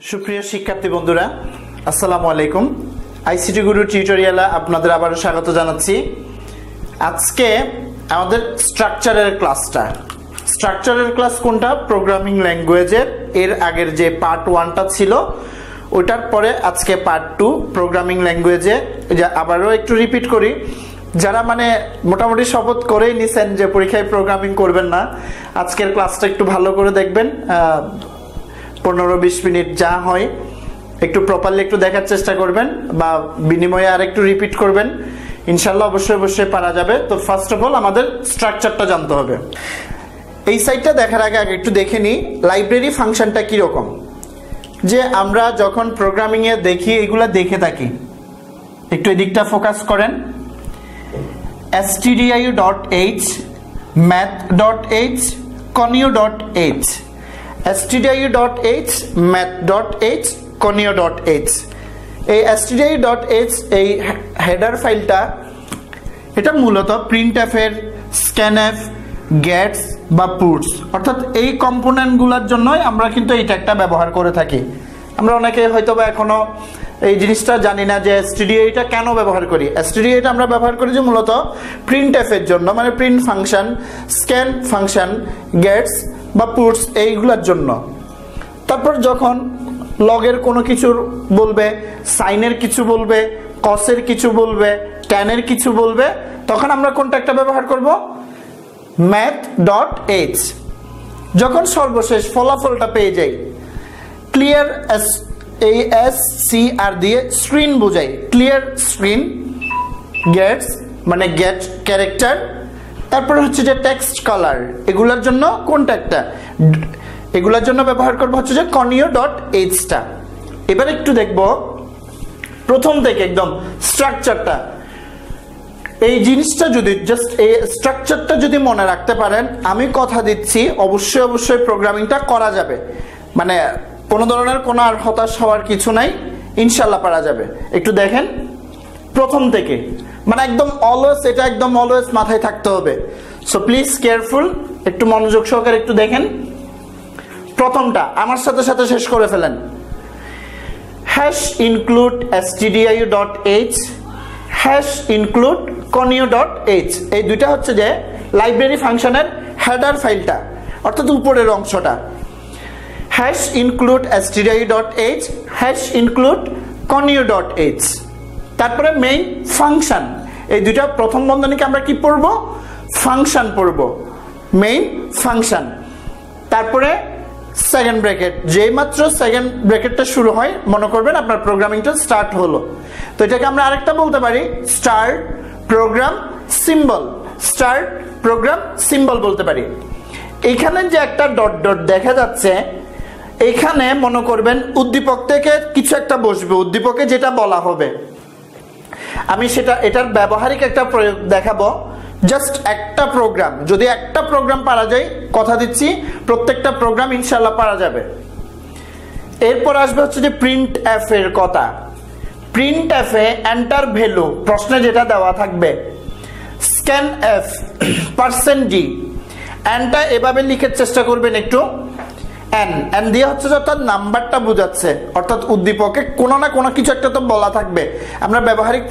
সুপ্রিয় শিক্ষার্থী বন্ধুরা, আসসালামু আলাইকুম। আইসিটি গুরু টিউটোরিয়ালে আপনাদের আবারও স্বাগত জানাচ্ছি। আজকে আমাদের স্ট্রাকচারের ক্লাস কোনটা? প্রোগ্রামিং ল্যাঙ্গুয়েজের। এর আগের যে পার্ট 1টা ছিল ওটার পরে আজকে পার্ট 2 প্রোগ্রামিং ল্যাঙ্গুয়েজে। আবারও একটু রিপিট করি, যারা মোটামুটি শপথ করেই নিছেন যে পরীক্ষায় প্রোগ্রামিং করবেন না, আজকের ক্লাসটা একটু ভালো করে দেখবেন। 15-20 মিনিট যা হয় একটু প্রপারলি একটু দেখার চেষ্টা করবেন, বা বিনিময়ে আর একটু রিপিট করবেন। ইনশাল্লাহ অবশ্যই পারা যাবে। তো ফার্স্ট অফ অল আমাদের স্ট্রাকচারটা জানতে হবে। এই সাইটটা দেখার আগে একটু দেখে নিই লাইব্রেরি ফাংশনটা কিরকম। যে আমরা যখন প্রোগ্রামিংয়ে দেখি এগুলা দেখে থাকি, একটু এদিকটা ফোকাস করেন। stdio.h, math.h, conio.h, stdio.h, math.h, conio.h। এই stdio.h এই হেডার ফাইলটা, এটা মূলত printf এর scanf, gets বা puts, অর্থাৎ এই কম্পোনেন্টগুলোর জন্যই আমরা কিন্তু এইটা একটা ব্যবহার করে থাকি। আমরা অনেকে হয়তো বা এখনো এই জিনিসটা জানি না যে stdio এটা কেন ব্যবহার করি। stdio এটা আমরা ব্যবহার করি যে মূলত printf এর জন্য, print function, scan function, gets বা পুটস এইগুলোর জন্য। তারপর যখন লগের কোনো কিছু বলবে, সাইনের কিছু বলবে, কসের কিছু বলবে, ট্যানের কিছু বলবে, তখন আমরা কোনটা একটা ব্যবহার করব? math.h। যখন সর্বশেষ ফলাফলটা পেয়ে যাই, ক্লিয়ার এই SCR দিয়ে স্ক্রিন বোঝাই, clear screen, gets get character, তারপর হচ্ছে যে টেক্সট কালার, এগুলোর জন্য কোনটা একটা? এগুলোর জন্য ব্যবহার করবো হচ্ছে যে conio.h-টা। এবার একটু দেখব প্রথম থেকে একদম স্ট্রাকচারটা। এই জিনিসটা যদি জাস্ট এই স্ট্রাকচারটা যদি মনে রাখতে পারেন, আমি কথা দিচ্ছি অবশ্যই প্রোগ্রামিংটা করা যাবে। কোনো ধরনের কোনো আর হতাশ হওয়ার কিছু নাই, ইনশাল্লাহ পারা যাবে। একটু দেখেন প্রথম থেকে, একদম অলওয়েজ মাথায় থাকতে হবে। সো প্লিজ কেয়ারফুল, একটু মনোযোগ সহকারে একটু দেখেন। প্রথমটা আমার সাথে সাথে শেষ করে ফেলেন। #include stdio.h, #include conio.h, এই দুইটা হচ্ছে যে লাইব্রেরি ফাংশনের হেডার ফাইলটা, অর্থাৎ উপরের অংশটা। #include stdio.h, #include conio.h। তারপরে মেইন ফাংশন, এই দুইটা প্রথম বন্ধনীকে আমরা কি পড়ব? ফাংশন পড়ব, মেইন ফাংশন। তারপরে সেকেন্ড ব্র্যাকেট, যেই মাত্র সেকেন্ড ব্র্যাকেটটা শুরু হয় মনে করবেন আপনার প্রোগ্রামিংটা স্টার্ট হলো। তো এটাকে আমরা আরেকটা বলতে পারি start program symbol, start program symbol বলতে পারি। এইখানে যে একটা ডট ডট দেখা যাচ্ছে, এখানে মনে করবেন উদ্দীপক থেকে কিছু একটা বসবে, উদ্দীপকে যেটা বলা হবে। আমি এটার ব্যবহারিক একটা প্রয়োগ দেখাবো। জাস্ট একটা প্রোগ্রাম, যদি একটা প্রোগ্রাম পারা যায়, কথা দিচ্ছি প্রত্যেকটা প্রোগ্রাম ইনশাল্লাহ পারা যাবে। এরপর আসবে হচ্ছে যে printf এর কথা। printf এ এন্টার ভ্যালু, প্রশ্নে যেটা দেওয়া থাকবে, scanf, %d, এনটা এভাবে লিখে চেষ্টা করবেন একটু। এন দিয়ে হচ্ছে অর্থাৎ নাম্বারটা বোঝাচ্ছে, অর্থাৎ উদ্দীপকে কোনো না কোনো কিছু একটা তো বলা থাকবে। আমরা ব্যবহারিক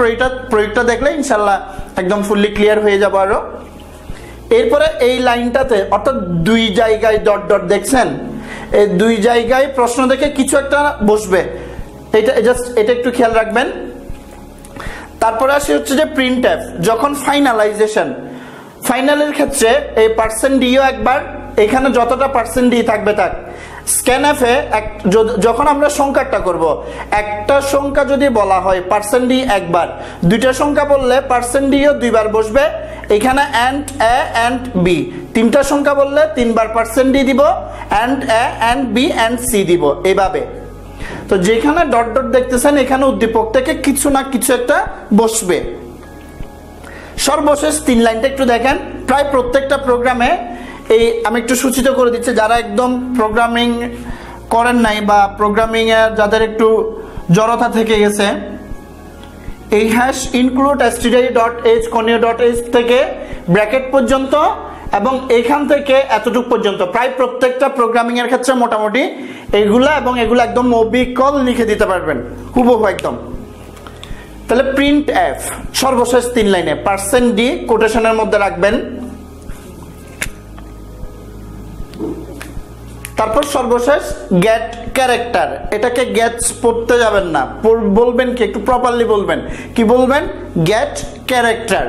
প্রয়োগটা দেখলে ইনশাল্লাহ একদম ফুললি ক্লিয়ার হয়ে যাবো আরো। এরপরে এই লাইনটাতে অর্থাৎ দুই জায়গায় ডট ডট দেখছেন, এই দুই জায়গায় প্রশ্ন দেখে কিছু একটা বসবে, এটা একটু খেয়াল রাখবেন। তারপরে আসে হচ্ছে যে printf, যখন ফাইনালাইজেশন, ফাইনালের ক্ষেত্রে এই %d-ও একবার, এখানে যতটা %d থাকবে থাক। scanf এ যখন আমরা সংখ্যাটা করব, একটা সংখ্যা যদি বলা হয় %d একবার, দুইটা সংখ্যা বললে %d-ও দুইবার বসবে। এখানে and a and b, তিনটা সংখ্যা বললে তিনবার %d দিব, and a and b and c দিব, এইভাবে। তো যেখানে ডট ডট দেখতেছেন, এখানে উদ্দীপক থেকে কিছু না কিছু একটা বসবে। সর্বশেষ 3 লাইনটা একটু দেখেন। প্রায় প্রত্যেকটা প্রোগ্রামে আমি একটু সূচিত করে দিচ্ছি, যারা একদম প্রোগ্রামিং করেন নাই বা প্রোগ্রামিং এ যাদের একটু জড়তা থেকে গেছে, এই #include stdio.h, conio.h থেকে ব্র্যাকেট পর্যন্ত এবং এইখান থেকে এতটুকু পর্যন্ত প্রায় প্রত্যেকটা প্রোগ্রামিং এর ক্ষেত্রে মোটামুটি এগুলা এবং এগুলা একদম অবিকল লিখে দিতে পারবেন হুবহু একদম। তাহলে প্রিন্ট এফ সর্বশেষ 3 লাইনে %d কোটেশনের মধ্যে রাখবেন, তারপর সর্বশেষ গেট ক্যারেক্টার, এটাকে গেটস পড়তে যাবেন না, বলবেন কি একটু প্রপারলি বলবেন, কি বলবেন গেট ক্যারেক্টার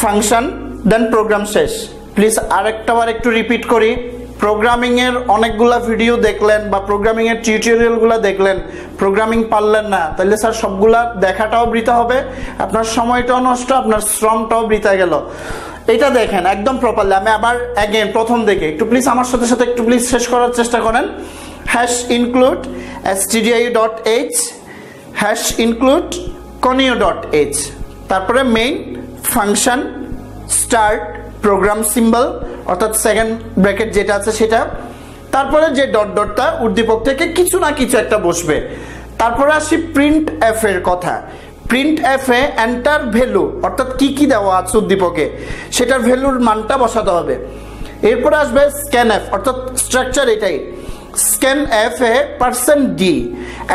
ফাংশন, দেন প্রোগ্রাম শেষ। প্লিজ আরেকটাবার একটু রিপিট করি, প্রোগ্রামিং এর অনেকগুলা ভিডিও দেখলেন বা প্রোগ্রামিং এর টিউটোরিয়ালগুলো দেখলেন, প্রোগ্রামিং পারলেন না, তাহলে স্যার সবগুলা দেখাটাও বৃথা হবে, আপনার সময়টাও নষ্ট, আপনার শ্রমটাও বৃথা গেল। এটা দেখেন একদম প্রপারলি, আমি আবার অ্যাগেন প্রথম দিকে একটু প্লিজ আমার সাথে সাথে একটু প্লিজ শেষ করার চেষ্টা করেন। Hash include stdio.h hash include conio.h, তারপরে main function start program symbol অর্থাৎ সেকেন্ড ব্র্যাকেট যেটা আছে সেটা, তারপরে যে ডট ডটটা উদ্দীপক থেকে কিছু না কিছু একটা বসবে। তারপরে আসি প্রিন্ট এফ এর কথা। প্রিন্ট এফ এ এন্টার ভ্যালু অর্থাৎ কি কি দেওয়া আছে উদ্দীপকে সেটার ভ্যালুর মানটা বসাতে হবে। এরপরে আসবে স্ক্যান এফ অর্থাৎ স্ট্রাকচার এটাই, স্ক্যান এফ এ %d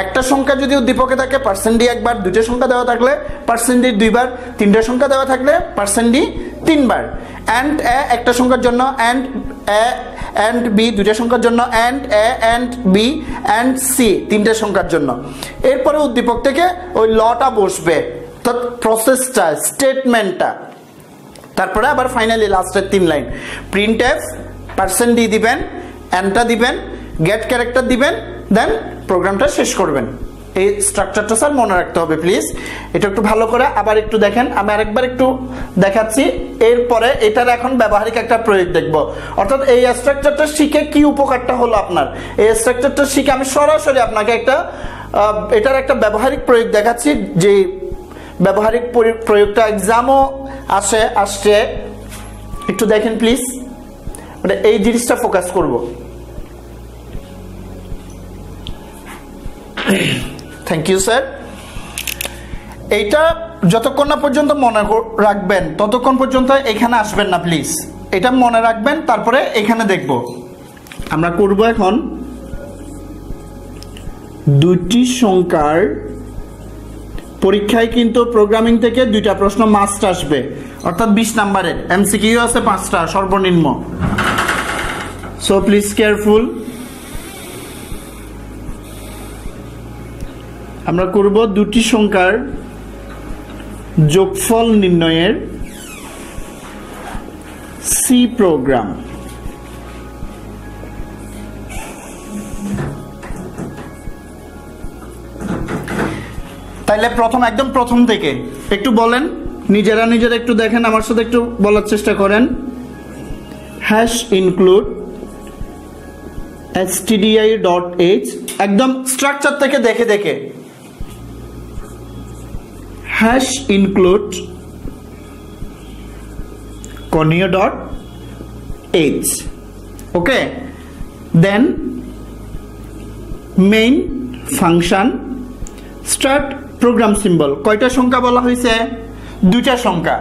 একটা সংখ্যা যদি উদ্দীপকে থাকে %d একবার, দুটো সংখ্যা দেওয়া থাকলে %d দুইবার, তিনটা সংখ্যা দেওয়া থাকলে %d তিনবার। অ্যান্ড এ একটা সংখ্যার জন্য, অ্যান্ড এ অ্যান্ড বি দুইটা সংখ্যার জন্য, and A and B and C তিনটা সংখ্যার জন্য। এরপরে উদ্দীপক থেকে ওই লটা বসবে অর্থাৎ প্রসেসটা স্টেটমেন্টটা। তারপরে আবার ফাইনালি লাস্টের 3 লাইন প্রিন্ট এফ %d দিবেন, অ্যান্ডটা দিবেন, গেট ক্যারেক্টার দিবেন, দেন প্রোগ্রামটা শেষ করবেন। এই স্ট্রাকচারটা স্যার মনে রাখতে হবে প্লিজ। এটা একটু ভালো করে আবার একটু দেখেন, আমি আরেকবার একটু দেখাচ্ছি, এরপরে এটার এখন ব্যবহারিক একটা প্রয়োগ দেখব। অর্থাৎ এই স্ট্রাকচারটা শিখে কি উপকারটা হলো আপনার, এই স্ট্রাকচারটা শিখে আমি সরাসরি আপনাকে একটা এটার একটা ব্যবহারিক প্রয়োগ দেখাচ্ছি, যে ব্যবহারিক প্রয়োগটা এক্সামও আসছে, একটু দেখেন প্লিজ, মানে এই জিনিসটা ফোকাস করব। Thank you sir. এইটা যতক্ষণ না পর্যন্ত মনে রাখবেন ততক্ষণ পর্যন্ত এখানে আসবেন না প্লিজ, এটা মনে রাখবেন, তারপরে এখানে দেখব আমরা করব। এখন দুইটি সংখ্যার পরীক্ষায় কিন্তু প্রোগ্রামিং থেকে 2টা প্রশ্ন মাস্ট আসবে, অর্থাৎ 20 নম্বরের, এমসিকিউ আছে 5টা সর্বনিম্ন, সো প্লিজ কেয়ারফুল। আমরা করব দুটি সংখ্যার যোগফল নির্ণয়ের সি প্রোগ্রাম। তাইলে একদম প্রথম থেকে একটু বলেন, নিজেরা একটু দেখেন, আমার সাথে একটু বলার চেষ্টা করেন। হ্যাশ ইনক্লুড stdio.h একদম স্ট্রাকচার থেকে দেখে দেখে, hash include conio.h, okay, then main function start program symbol. কয়টা সংখ্যা বলা হয়েছে? 2টা সংখ্যা।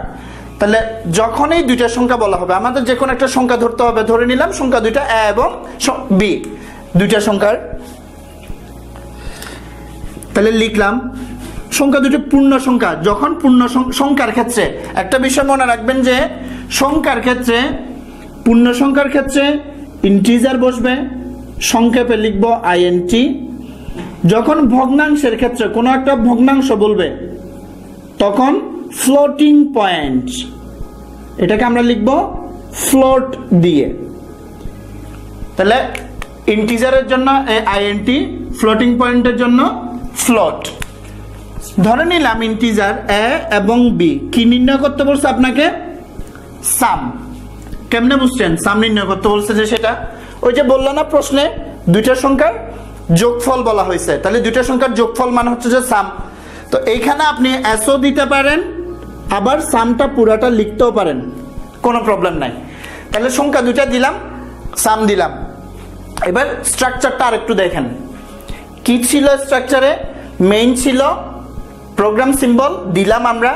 তাহলে যখনই 2টা সংখ্যা বলা হবে আমাদের যে কোনো একটা সংখ্যা ধরতে হবে, ধরে নিলাম সংখ্যা 2টা এ এবং বি, 2টা সংখ্যার, তাহলে লিখলাম সংখ্যা 2টি পূর্ণ সংখ্যা। যখন পূর্ণ সংখ্যার ক্ষেত্রে একটা বিষয় মনে রাখবেন যে সংখ্যার ক্ষেত্রে, পূর্ণ সংখ্যার ক্ষেত্রে ইন্টিজার বসবে, সংক্ষেপে লিখব int। যখন ভগ্নাংশের ক্ষেত্রে কোনো একটা ভগ্নাংশ বলবে তখন ফ্লোটিং পয়েন্ট, এটাকে আমরা লিখব ফ্লোট দিয়ে। তাহলে ইন্টিজারের জন্য int, ফ্লোটিং পয়েন্টের জন্য ফ্লোট। ধরে নিলাম ইন্টিজার এ এবং বি, কি নির্ণয় করতে বলছে আপনাকে? সাম। কেমনে বুঝছেন সাম নির্ণয় করতে বলছে? যে সেটা ওই যে বললো না প্রশ্নে 2টা সংখ্যার যোগফল বলা হয়েছে, তাহলে 2টা সংখ্যার যোগফল মানে হচ্ছে যে সাম। তো এইখানে আপনি এসও দিতে পারেন, আবার সামটা পুরাটা লিখতেও পারেন, কোনো প্রবলেম নাই। তাহলে সংখ্যা 2টা দিলাম, সাম দিলাম। এবার স্ট্রাকচারটা আরেকটু দেখেন, কি ছিল স্ট্রাকচারে? মেইন ছিল, প্রোগ্রাম সিম্বল দিলাম আমরা,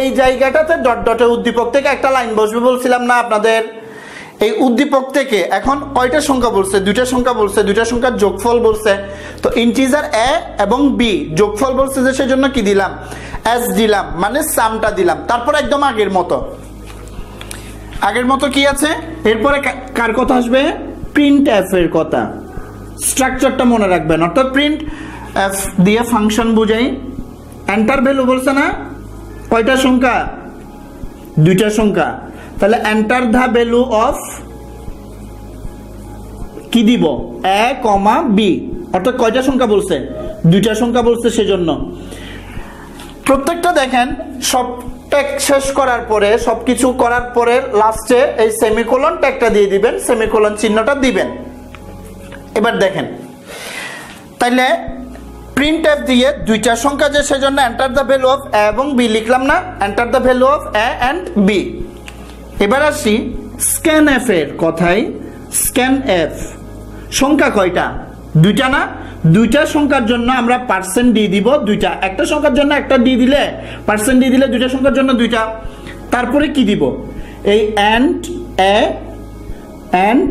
এই জায়গাটাতে ডট ডটে উদ্দীপক থেকে একটা লাইন বসবে বলছিলাম না আপনাদের। এই উদ্দীপক থেকে এখন কয়টা সংখ্যা বলছে? দুইটা সংখ্যা বলছে, দুইটা সংখ্যার যোগফল বলছে। তো ইন্টিজার এ এবং বি যোগফল বলছে যে সেজন্য কি দিলাম? এস দিলাম, মানে সামটা দিলাম। তারপর একদম আগের মতো কি আছে? এরপরে কার কথা আসবে? প্রিন্ট এফ এর কথা। স্ট্রাকচারটা মনে রাখবেন, অর্থাৎ প্রিন্ট এফ দিয়ে ফাংশন বুঝাই। এন্টার ভ্যালু বলছে না কয়টা সংখ্যা? দুইটা সংখ্যা। তাহলে এন্টার দা ভ্যালু অফ কি দিব? এ কমা বি, অর্থাৎ কয়টা সংখ্যা বলছে? দুইটা সংখ্যা বলছে, সেজন্য প্রত্যেকটা দেখেন সব ট্যাগ শেষ করার পরে, সবকিছু করার পরে লাস্টে এই সেমিকোলন ট্যাগটা দিয়ে দিবেন, সেমিকোলন চিহ্নটা দিবেন। এবার দেখেন, তাইলে প্রিন্ট এফ দিয়ে দুইটা সংখ্যা যে সেজন্য enter the value of A এবং বি লিখলাম না? Enter the value of A and B. এবার আসি স্ক্যান এফ এর কথায়। স্ক্যান এফ সংখ্যা কয়টা? দুইটা না? দুইটা সংখ্যার জন্য আমরা পার্সেন্ট দিয়ে দিব দুইটা। একটা সংখ্যার জন্য একটা দিয়ে দিলে, পার্সেন্ট দিয়ে দিলে দুইটা সংখ্যার জন্য দুইটা। তারপরে কি দিব? এই and A and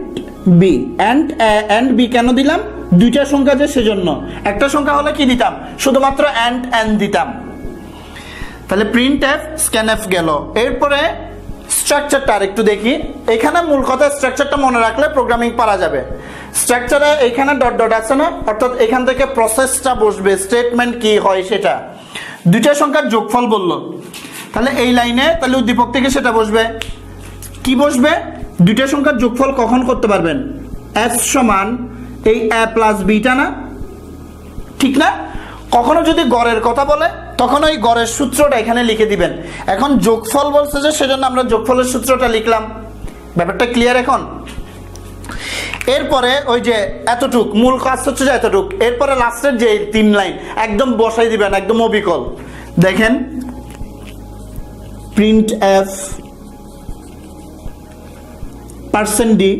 B. And A and B কেন দিলাম? দুইটা সংখ্যা যে সেজন্য। একটা সংখ্যা হলে কি দিতাম? শুধুমাত্র এন্ড এন দিতাম। তাহলে প্রিন্ট এফ স্ক্যান এফ গেল। এরপরে স্ট্রাকচারটা আরেকটু দেখি। এখানে মূল কথা, স্ট্রাকচারটা মনে রাখলে প্রোগ্রামিং পারা যাবে। স্ট্রাকচারে এখানে ডট ডট আছে না, অর্থাৎ এখান থেকে প্রসেসটা বসবে, স্টেটমেন্ট কি হয় সেটা। দুইটা সংখ্যার যোগফল বলল, তাহলে এই লাইনে তাহলে উদ্দীপক থেকে সেটা বসবে। কি বসবে? দুইটা সংখ্যার যোগফল কখন করতে পারবেন? এস সমান এই এ প্লাস বিটা না, ঠিক না? কখনো যদি গড়ের কথা বলে তখন ওই গড়ের সূত্রটা এখানে লিখে দিবেন। এখন যোগফল বলছে যে সেজন্য আমরা যোগফলের সূত্রটা লিখলাম। ব্যাপারটা ক্লিয়ার এখন? এরপরে ওই যে এতটুক মূল কাজ হচ্ছে যে এতটুক। এরপরে লাস্টের যে 3 লাইন একদম বসাই দিবেন, একদম অবিকল। দেখেন প্রিন্ট এফ পার্সেন্ট ডি,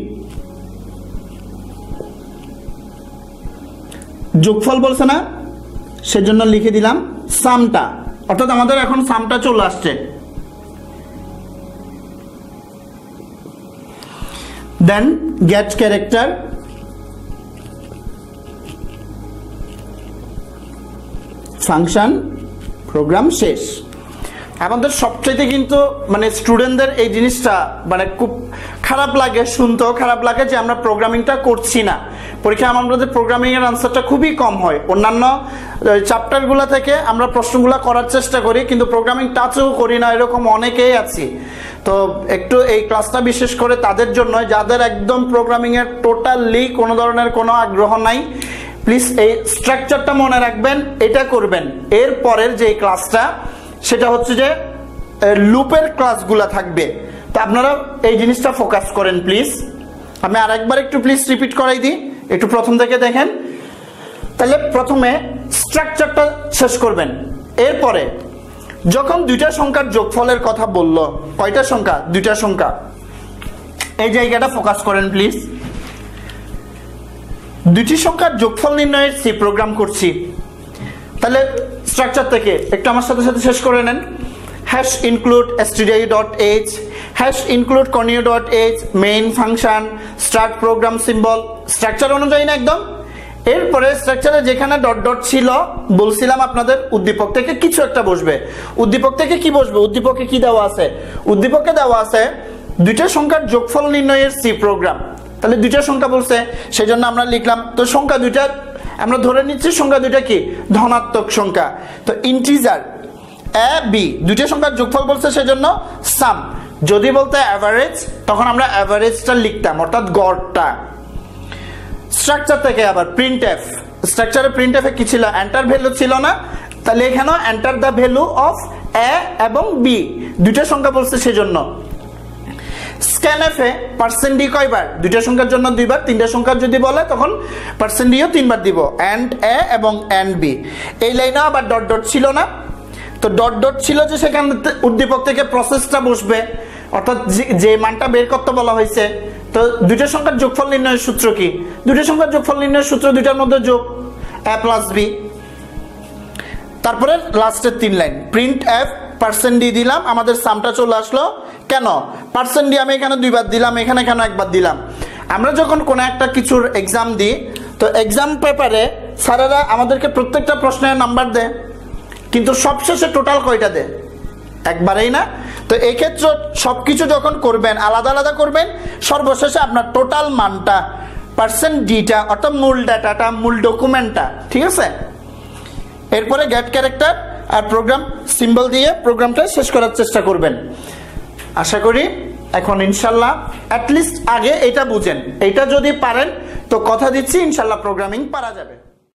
যোগফল বলছে না সেজন্য লিখে দিলাম সামটা, অর্থাৎ আমাদের এখন সামটা চলে আসছে। দেন গেট ক্যারেক্টার, ফাংশন, প্রোগ্রাম শেষ। আমাদের সবচাইতে কিন্তু মানে স্টুডেন্টদের এই জিনিসটা মানে খুব খারাপ লাগে, শুনতেও খারাপ লাগে যে আমরা প্রোগ্রামিংটা করছি না। পরীক্ষায় আমাদের প্রোগ্রামিং এর আনসারটা খুবই কম হয়। অন্যান্য চ্যাপ্টারগুলো থেকে আমরা প্রশ্নগুলো করার চেষ্টা করি, কিন্তু প্রোগ্রামিং টাচও করি না, এরকম অনেকেই আছি। তো একটু এই ক্লাসটা বিশেষ করে তাদের জন্য যাদের একদম প্রোগ্রামিং এর টোটালি কোনো ধরনের কোনো আগ্রহ নাই। প্লিজ এই স্ট্রাকচারটা মনে রাখবেন, এটা করবেন। এর পরের যে ক্লাসটা সেটা হচ্ছে যে লুপের ক্লাসগুলো থাকবে। তো আপনারা এই জিনিসটা ফোকাস করেন প্লিজ। আমি আরেকবার একটু প্লিজ রিপিট করাই দিই, একটু প্রথম থেকে দেখেন। তাহলে প্রথমে স্ট্রাকচারটা শেষ করবেন। এরপরে যখন দুইটা সংখ্যার যোগফলের কথা বললো, কয়টা সংখ্যা? দুইটা সংখ্যা। এই জায়গাটা ফোকাস করেন প্লিজ। দুইটি সংখ্যার যোগফল নির্ণয়ের সি প্রোগ্রাম করছি। তাহলে স্ট্রাকচার থেকে একটু আমার সাথে সাথে শেষ করে নেন। Hash include stdio.h, hash include conio.h, main function, start program symbol. Structure অনুযায়ী না একদম। এরপরে স্ট্রাকচারে যেখানে ডট ডট ছিল বলছিলাম আপনাদের উদ্দীপক থেকে কিছু একটা বসবে। উদ্দীপক থেকে কি বসবে? উদ্দীপকে কি দেওয়া আছে? উদ্দীপকে দেওয়া আছে দুইটা সংখ্যার যোগফল নির্ণয়ের সি প্রোগ্রাম। তাহলে দুইটা সংখ্যা বলছে সেজন্য আমরা লিখলাম। তো সংখ্যা দুইটা আমরা ধরে নিচ্ছি, সংখ্যা দুইটা কি? ধনাত্মক সংখ্যা। তো ইন্টিজার এ বি, দুইটা সংখ্যার যোগফল বলছে সেজন্য সাম। যদি বলতে অ্যাভারেজ তখন আমরা অ্যাভারেজটা লিখতাম, অর্থাৎ গড়টা। স্ট্রাকচার থেকে আবার প্রিন্ট এফ। স্ট্রাকচারে প্রিন্ট এফে কি ছিল? এন্টার ভ্যালু ছিল না? তাহলে এখানে enter the value of A এবং বি, দুইটা সংখ্যা বলছে সেজন্য। স্ক্যান এফ এ পার্সেন্ট ডি কয়বার? দুইটা সংখ্যার জন্য দুইবার, তিনটা সংখ্যার যদি বলে তখন পার্সেন্ট ডিও তিনবার দিব। এন্ড এ এবং এন্ড বি। এই লাইনে আবার ডট ডট ছিল না? তো ডট ডট ছিল যে সেখানে উদ্দীপক থেকে প্রসেসটা বসবে, অর্থাৎ যে মানটা বের করতে বলা হয়েছে। তো দুইটা সংখ্যার যোগফল নির্ণয়ের সূত্র কি? দুইটা সংখ্যার যোগফল নির্ণয়ের সূত্র দুইটার মধ্যে যোগ, এ প্লাস বি। তারপরে লাস্টের 3 line print F percent D দিলাম, আমাদের সামটা চলে আসলো। কেন পার্সেন্ট ডি আমি এখানে 2 বার দিলাম, এখানে কেন 1 বার দিলাম? আমরা যখন কোনো একটা কিছুর এক্সাম দিই, তো এক্সাম পেপারে স্যারেরা আমাদেরকে প্রত্যেকটা প্রশ্নের নাম্বার দেয়, কিন্তু সবশেষে টোটাল কয়টা দেয়? একবারেই না। তো এই ক্ষেত্রে সবকিছু যখন করবেন আলাদা আলাদা করবেন, সর্বশেষে আপনার টোটাল মানটা পার্সেন্ট ডিটা অর্থাৎ মূল ডাটাটা, মূল ডকুমেন্টটা, ঠিক আছে? এরপরে গেট ক্যারেক্টার আর প্রোগ্রাম সিম্বল দিয়ে প্রোগ্রামটা শেষ করার চেষ্টা করবেন। আশা করি এখন ইনশাল্লাহ অ্যাটলিস্ট আগে এটা বুঝেন, এটা যদি পারেন তো কথা দিচ্ছি ইনশাল্লাহ প্রোগ্রামিং পারা যাবে।